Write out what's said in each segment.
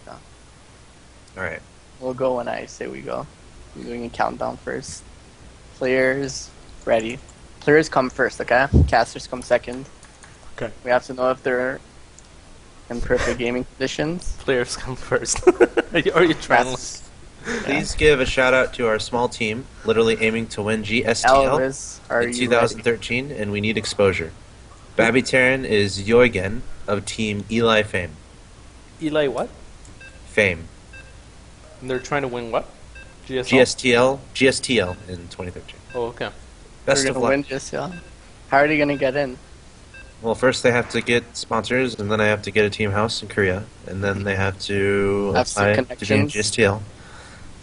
go. Alright. We'll go when I say we go. I'm doing a countdown first. Players ready. Players come first, okay? Casters come second. Okay. We have to know if they're in perfect gaming conditions. Players come first. Are you trying to... That's Please give a shout out to our small team, literally aiming to win GSTL Elvis, are in you 2013, and we need exposure. BabbyTerran is Yoigen of Team Eli Fame. Eli what? Fame. And they're trying to win what? GSL? GSTL in 2013. Oh, okay. Best They're of gonna luck. win just, yeah. How are they gonna get in? Well, first they have to get sponsors, and then I have to get a team house in Korea, and then they have to Have some apply to be in connections. GSTL,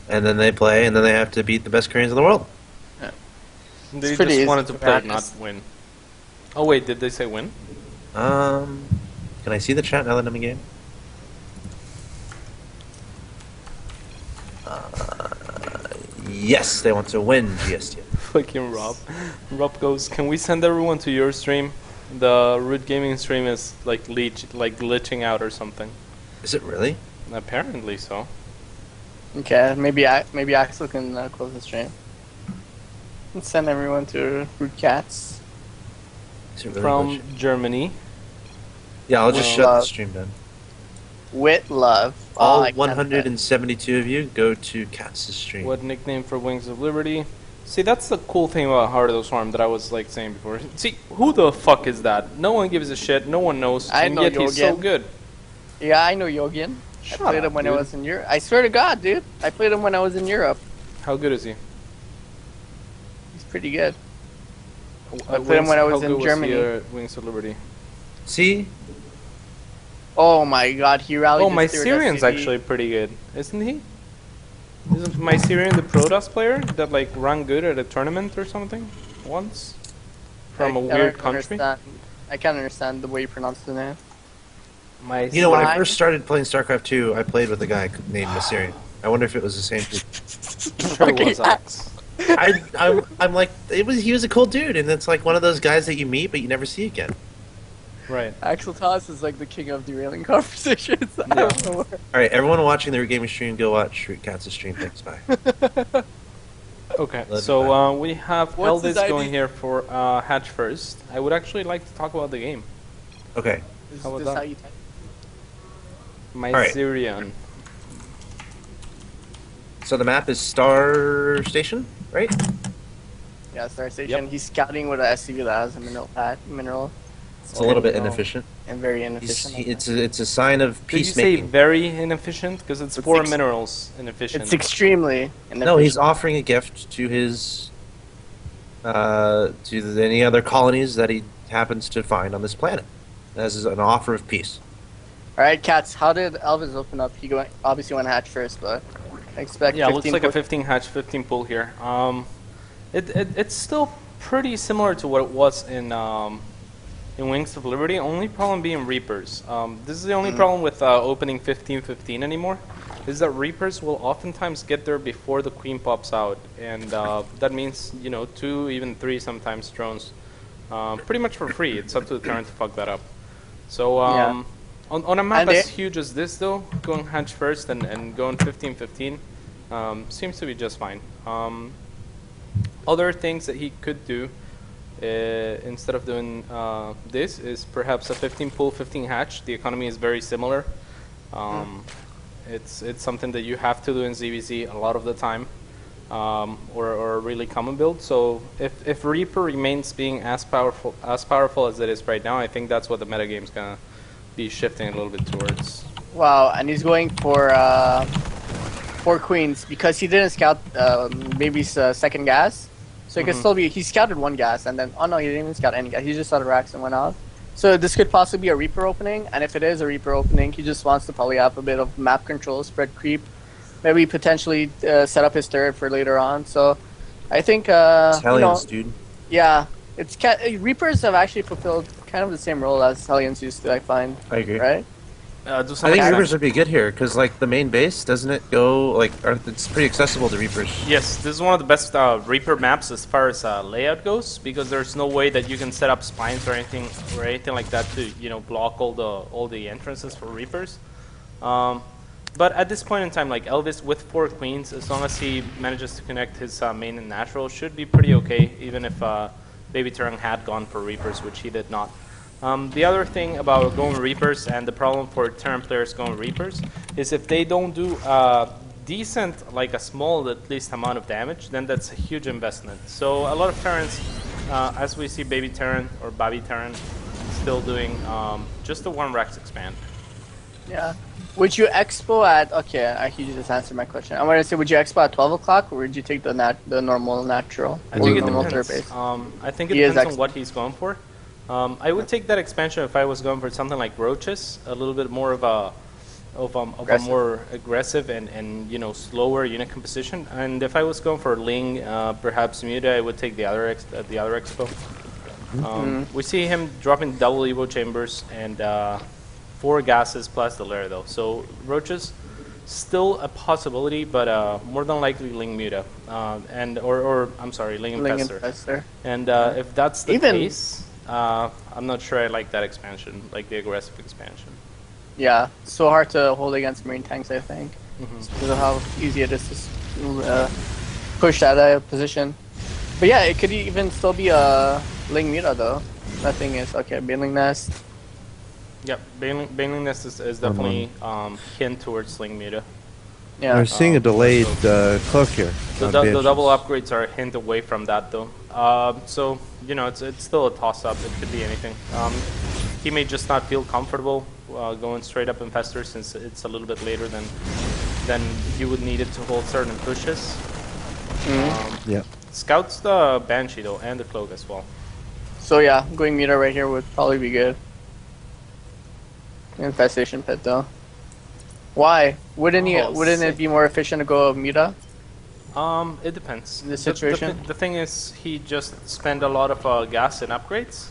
and then they play, and then they have to beat the best Koreans in the world. They pretty just easy wanted to to play, not practice. win. Oh wait, did they say win? Can I see the chat now that I'm in game? Yes, they want to win GSTL. Fucking Rob. Rob goes, can we send everyone to your stream? The Root Gaming stream is like glitching out or something. Is it really? Apparently so. Okay, maybe Axel can close the stream. Let's send everyone to Root Cats. Is it really From glitchy? Germany. Yeah, I'll just Well, shut the stream down. With love. All I can't 172 of you go to Katz's stream. What nickname for Wings of Liberty? See, that's the cool thing about Heart of the Swarm that I was like saying before. See, who the fuck is that? No one gives a shit. No one knows. I and know yet he's so Yogen. good. Yeah, I know Yogian. I Shut played up, him when I dude. was in Europe. I swear to God, dude. I played him when I was in Europe. How good is he? He's pretty good. I played him when I was in Germany. Wings of Liberty. See? Oh my God, he rallied. Oh, his my third Syrian's SCD. actually pretty good, isn't he? Isn't my Syrian the Protoss player that like ran good at a tournament or something once from a I weird don't country? I can't understand the way you pronounce the name. My You know, when I Why? first started playing StarCraft 2, I played with a guy named Masirian. I wonder if it was the same dude. sure it was Alex. I'm like, he was a cool dude, and it's like one of those guys that you meet but you never see again. Right. Axel Toss is like the king of derailing conversations. I Yeah. don't know where. Alright, everyone watching the gaming stream, go watch Root Katz's stream. Thanks, bye. Okay, Love so we have What's his Elvis going ID? here for Hatch first. I would actually like to talk about the game. Okay. Is How about this that? how you type? My Alright. Syrian. So the map is Star Station, right? Yeah, Star Station. Yep. He's scouting with a SCV that has a mineral. It's a little bit No. inefficient. And very He's, inefficient. it's a sign of Did you say peacemaking. very inefficient? Because it's It's 4 ex- minerals inefficient. It's extremely inefficient. No, he's offering a gift to his any other colonies that he happens to find on this planet as an offer of peace. Alright, Cats, how did Elvis open up? He obviously went hatch first, but I expect Yeah, it looks 15 like a foot- 15 hatch, 15 pull here. It's still pretty similar to what it was in Wings of Liberty. Only problem being Reapers. This is the only problem with opening 15-15 anymore. Is that Reapers will oftentimes get there before the Queen pops out, and that means 2, even 3 sometimes drones, pretty much for free. It's up to the Terran to fuck that up. So Yeah. on a map And as they- huge as this, though, going hatch first and going 15-15 seems to be just fine. Other things that he could do instead of doing this is perhaps a 15 pull, 15 hatch. The economy is very similar. It's something that you have to do in ZVZ a lot of the time, or a really common build. So if Reaper remains being as powerful as it is right now, I think that's what the metagame's gonna be shifting a little bit towards. Wow, and he's going for 4 queens because he didn't scout baby's second gas. So he could still be. He scouted 1 gas and then. Oh no, he didn't even scout any gas. He just started racks and went out. So this could possibly be a Reaper opening, and if it is a Reaper opening, he just wants to probably have a bit of map control, spread creep, maybe potentially set up his turret for later on. So I think Italians, dude. yeah, Reapers have actually fulfilled kind of the same role as Hellions used to. I find, I agree. right? Do I some think extent. Reapers would be good here because, like, the main base doesn't it go like? It's pretty accessible to Reapers. Yes, this is one of the best Reaper maps as far as layout goes, because there's no way that you can set up spines or anything like that to block all the entrances for Reapers. But at this point in time, like Elvis with 4 queens, as long as he manages to connect his main and natural, should be pretty okay, even if BabbyTerran had gone for Reapers, which he did not. The other thing about going Reapers, and the problem for Terran players going Reapers, is if they don't do decent, like a small at least amount of damage, then that's a huge investment. So a lot of Terrans, as we see BabbyTerran or BabbyTerran, still doing just the 1 Rex expand. Yeah. Would you expo at, okay, you just answered my question. I wanted to say, would you expo at 12 o'clock, or would you take the normal natural? I think it normal depends. third base? I think it depends on what he's going for. I would take that expansion if I was going for something like Roaches, a little bit more of a more aggressive and you know, slower unit composition. And if I was going for Ling, perhaps Muta, I would take the other expo. We see him dropping double Evo chambers and 4 gases plus the lair though. So Roaches still a possibility, but more than likely Ling Muta or I'm sorry, Ling Infestor. And if that's the case, I'm not sure I like that expansion, like the aggressive expansion. Yeah, so hard to hold against Marine tanks, I think, because of how easy it is to push that position. But yeah, it could even still be a Ling Muta though. That thing is, okay, Baneling Nest. Yep, Baneling Nest is definitely hint towards Ling Muta. Yeah. We're seeing a delayed cloak here. The double upgrades are a hint away from that though. So, you know, it's still a toss-up. It could be anything. He may just not feel comfortable going straight up Infestor, since it's a little bit later than you would need it to hold certain pushes. Yeah. Scouts the Banshee though, and the Cloak as well. So yeah, going Muta right here would probably be good. Infestation Pit though. Why? Wouldn't it be more efficient to go Muta? It depends. In this situation? The thing is, he just spent a lot of gas and upgrades.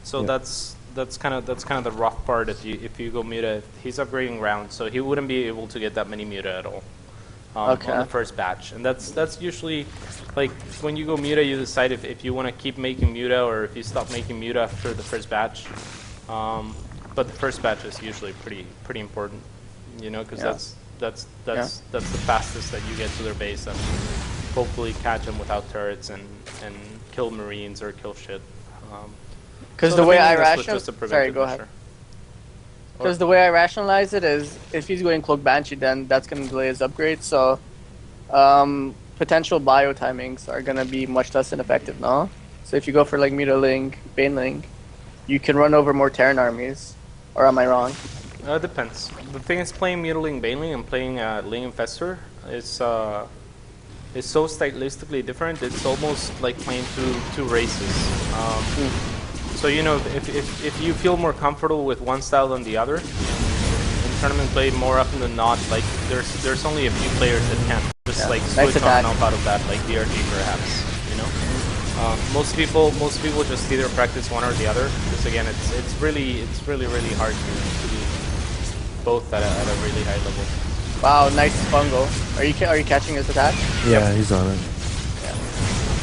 So that's kind of the rough part if you go Muta. He's upgrading rounds, so he wouldn't be able to get that many Muta at all on the first batch. And that's usually, like, when you go Muta, you decide if you want to keep making Muta or if you stop making Muta after the first batch. But the first batch is usually pretty important, you know, because that's the fastest that you get to their base and hopefully catch them without turrets and kill Marines or kill shit. Because the way I rationalize it is, if he's going Cloak Banshee, then that's going to delay his upgrade. So potential bio timings are going to be much less ineffective, no? So if you go for like Muta Ling, Baneling, you can run over more Terran armies. Or am I wrong? It depends. The thing is, playing Muta Ling Baneling and playing Ling Infestor is so stylistically different. It's almost like playing two races. So you know, if you feel more comfortable with one style than the other, in tournament play more often than not, like there's only a few players that can just like switch on and off out of that, like DRG perhaps. You know, most people just either practice one or the other. Because again, it's really hard to do both at a really high level. Wow, nice fungal. Are you catching his attack? Yeah, he's on it.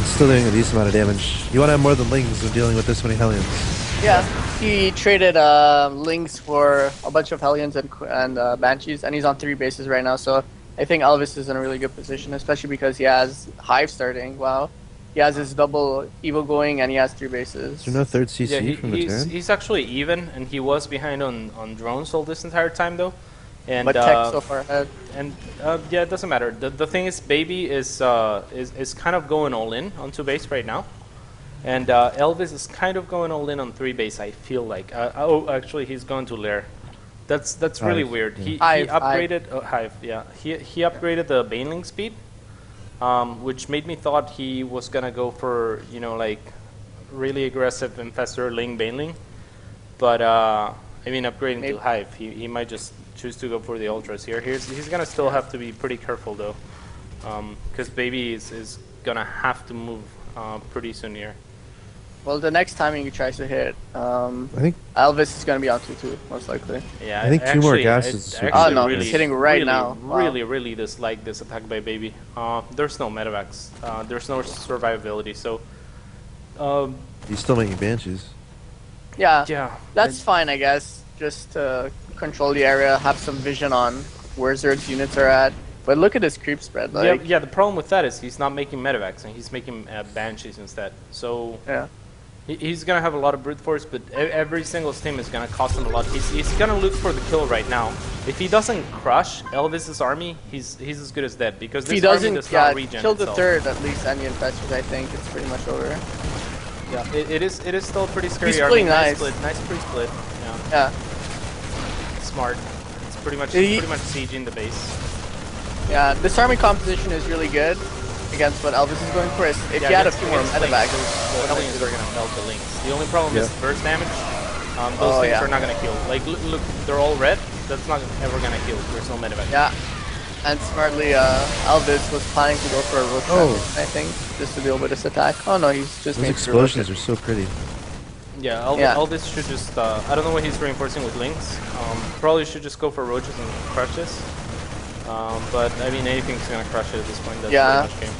Still doing a decent amount of damage. You want to have more than Lings when dealing with this many Hellions. Yeah, he traded Lings for a bunch of Hellions and Banshees, and he's on 3 bases right now, so I think Elvis is in a really good position, especially because he has Hive starting. Wow. He has his double Evo going, and he has 3 bases. Is there no third CC from the Terran? He's actually even, and he was behind on drones all this entire time, though. And, but tech so far ahead. And yeah, it doesn't matter. The thing is, Baby is kind of going all in on 2 base right now, and Elvis is kind of going all in on 3 base. I feel like. Oh, actually, he's going to Lair. That's really weird. Yeah. He upgraded Hive. Yeah, he upgraded the Baneling speed, which made me thought he was gonna go for, you know, like really aggressive Infestor Ling Baneling, but I mean, upgrading to Hive, he might just choose to go for the Ultras here. He's gonna still have to be pretty careful though, because Baby is gonna have to move pretty soon here. Well, the next timing he tries to hit, I think Elvis is gonna be on 2-2 most likely. Yeah, I think 2 more gases. Oh no, he's hitting right now. Wow. Really dislike this attack by Baby. There's no medevacs. There's no survivability. So he's still making Banshees. Yeah, that's fine, I guess. Just to control the area, have some vision on where Zerg's units are at. But look at his creep spread. Like, yeah, the problem with that is he's not making medevacs and he's making banshees instead. So yeah. he's gonna have a lot of brute force, but every single stim is gonna cost him a lot. He's gonna look for the kill right now. If he doesn't crush Elvis's army, he's as good as dead because If he this army doesn't does not regen kill the itself. third at least and the infestors, I think it's pretty much over. Yeah, it is still a pretty scary He's army. playing nice. Nice pre-split. Yeah. Yeah. Smart. It's pretty much sieging the base. Yeah, this army composition is really good against what Elvis is going for. If you had a few more medevacs, the Hellions are gonna melt the links. The only problem is burst damage. Those things are not gonna kill. Like look, they're all red. That's not ever gonna kill. There's no medevac. Yeah. And smartly, Elvis was planning to go for a roach I think, just to deal with this attack. Oh no, he's just Those explosions are so pretty. Yeah, Elvis should just, I don't know what he's reinforcing with links. Probably should just go for roaches and crush this. But I mean, anything's gonna crush it at this point. That's pretty much game.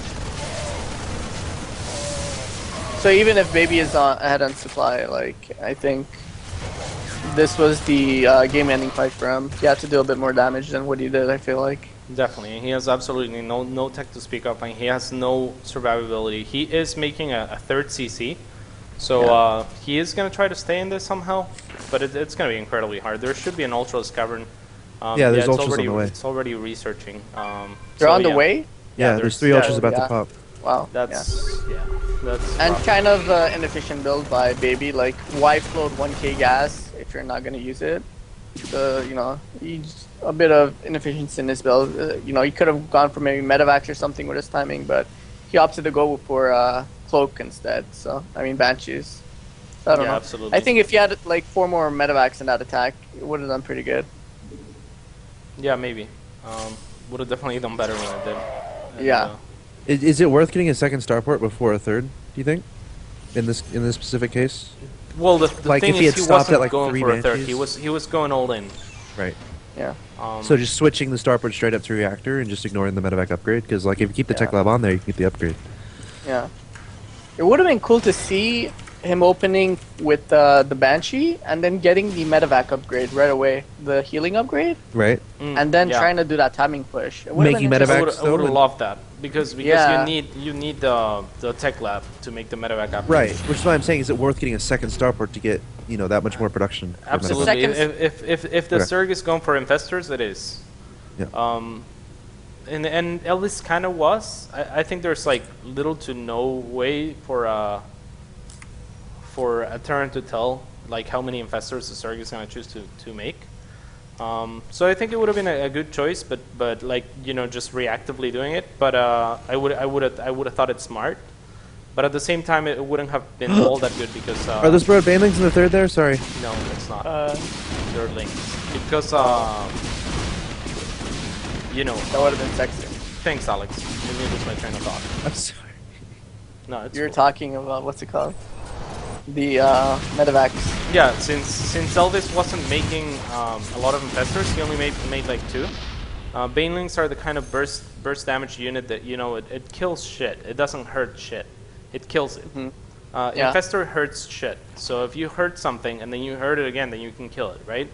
So even if Baby is ahead on supply, like, I think this was the game-ending fight for him. He had to do a bit more damage than what he did, I feel like. Definitely, he has absolutely no tech to speak of, and he has no survivability. He is making a third CC, so he is going to try to stay in this somehow, but it's going to be incredibly hard. There should be an Ultra's Cavern. There's Ultras on the way. It's already researching. They're on the way? Yeah, there's 3 Ultras about to pop. Wow. That's and rough. kind of inefficient build by Baby. Like, why float 1k gas if you're not going to use it? You know, a bit of inefficiency in his build. You know, he could have gone for maybe medevacs or something with his timing, but he opted to go for cloak instead. So I mean banshees. So, I don't know. Absolutely. I think if you had like 4 more medevacs in that attack, it would have done pretty good. Yeah, maybe. Would have definitely done better when it did. And, yeah. Is it worth getting a second starport before a third? Do you think? In this specific case? Well, the like thing if he is, had he stopped wasn't at like going 3 for a third. banshees? He was going all in. Right. Yeah. So just switching the starport straight up to reactor and just ignoring the medevac upgrade, because like if you keep the tech lab on there, you can get the upgrade. Yeah. It would have been cool to see him opening with the Banshee and then getting the medevac upgrade right away, the healing upgrade, Right. and then trying to do that timing push. Making medevacs. I would have loved that because you need the tech lab to make the medevac upgrade. Right. Which is why I'm saying, is it worth getting a second starport to get that much more production? for Absolutely. medevac? If the Zerg is going for infestors, it is. Yeah. And Elvis kind of was. I think there's like little to no way for a Terran to tell like how many infestors the Zerg is going to choose to make. So I think it would have been a good choice, but like just reactively doing it. But I would have thought it's smart. But at the same time, it wouldn't have been all that good because. Are those broad banelings in the third there? Sorry. No, it's not. They're links because That would have been sexy. Thanks, Alex. You made this my train of thought. I'm sorry. No, it's You're cool. talking about what's it called? The medevacs. Yeah, since Elvis wasn't making a lot of infestors, he only made like 2. Banelings are the kind of burst damage unit that it kills shit. It doesn't hurt shit. It kills it. Infestor hurts shit. So if you hurt something and then you hurt it again, then you can kill it, right?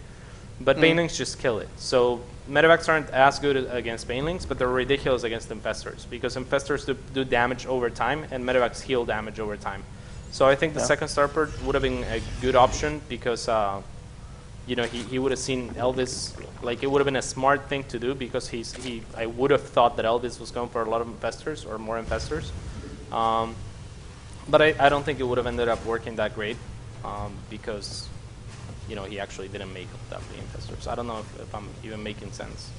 But Banelings just kill it. So medevacs aren't as good against Banelings, but they're ridiculous against infestors because infestors do damage over time and medevacs heal damage over time. So I think the second starport would have been a good option because he would have seen Elvis, like it would have been a smart thing to do because I would have thought that Elvis was going for a lot of infestors or more infestors. But I don't think it would have ended up working that great because he actually didn't make that many infestors. I don't know if I'm even making sense.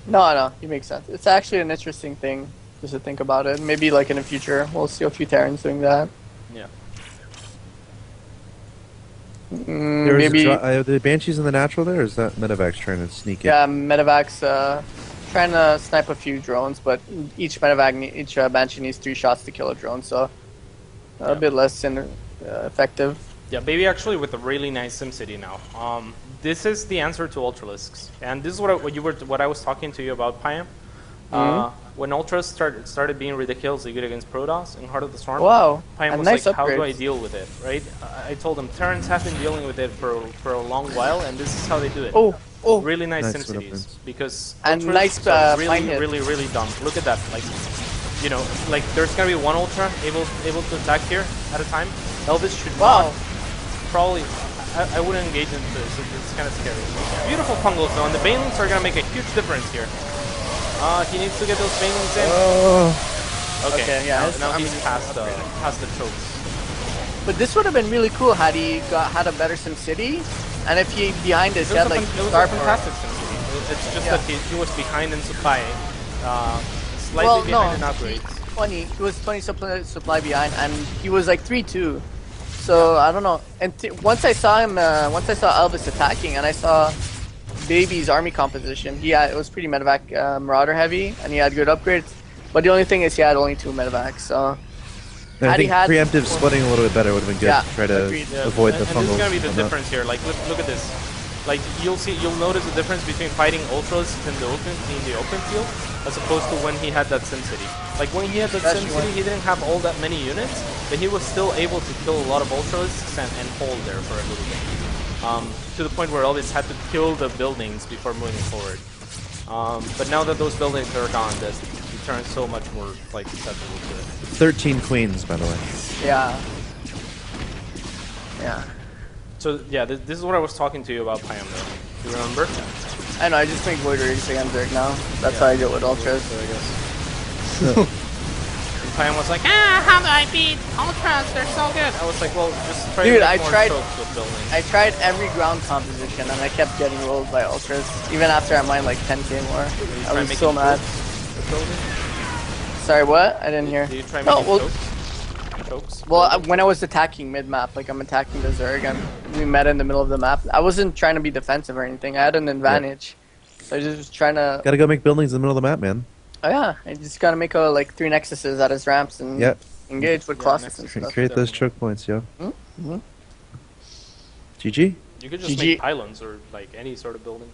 No, you make sense. It's actually an interesting thing just to think about it. Maybe like in the future, we'll see a few Terrans doing that. Yeah. Maybe. Are the banshees in the natural there, or is that medevacs trying to sneak in? Yeah, medevacs trying to snipe a few drones, but each banshee needs 3 shots to kill a drone, so a bit less effective. Yeah, Baby actually with a really nice SimCity now. This is the answer to Ultralisks, and this is what I was talking to you about, Payam. When Ultras started being ridiculously good against Protoss in Heart of the Storm, wow, Payam was nice like, how do upgrades. I deal with it, right? I told him, Terrans have been dealing with it for a long while, and this is how they do it. Oh, Oh, really nice Nice sim little cities prints. because And ultras nice, are fine hit. really dumb. Look at that, like, you know, like there's gonna be one ultra able to attack here at a time. Elvis should wow. not probably. I wouldn't engage into this. It's kind of scary. Beautiful pungles though, and the banelings are gonna make a huge difference here. He needs to get those banelings in. Oh, Okay, yeah, his Now he's army's past the chokes. But this would have been really cool had he had a better Sim City, and if he behind us It had was like a Star Power. fantastic sim city. It's just Yeah. that he was behind in supply, slightly Well, behind no, in upgrades. 20. He was 20 supply behind, and he was like 3-2. So I don't know. And once I saw him, once I saw Elvis attacking, and I saw Baby's army composition, it was pretty medevac marauder heavy, and he had good upgrades. But the only thing is he had only 2 medevacs. So I Had he think had- preemptive splitting a little bit better would have been good. Yeah, Try to agreed. Yeah, avoid the and this is fungals. gonna be the and whatnot. difference here. Like, look at this. Like, you'll notice the difference between fighting ultras in the open field as opposed to when he had that Sim City. Like when he had that Sim Especially City, he didn't have all that many units, but he was still able to kill a lot of ultras and hold there for a little bit. To the point where Elvis had to kill the buildings before moving forward. But now that those buildings are gone, he turns so much more like susceptible to it. 13 queens, by the way. yeah, yeah. So yeah, this is what I was talking to you about Pyam though. You remember? I know. I just make Void Rage against Zerg now. That's how I deal with ultras. So I guess. And Pyam was like, how do I beat ultras? They're so good. I was like, well, just try Dude, to I make more tried- chokes with buildings. I tried every ground composition, and I kept getting rolled by ultras, even after I mined like 10k more. Did you I try was making so mad. chokes with buildings? Sorry, what? I didn't hear. Did you try No, making well, chokes? well, when I was attacking mid-map, like I'm attacking the Zerg, and we met in the middle of the map. I wasn't trying to be defensive or anything. I had an advantage. So I just was trying to. Gotta go make buildings in the middle of the map, man. Oh yeah, I just gotta make like 3 nexuses at his ramps and Yep. engage with Yeah, Colossus and nexus. stuff. Create those definitely. choke points, yo. Mm-hmm. GG? You could just GG. make pylons or like any sort of building.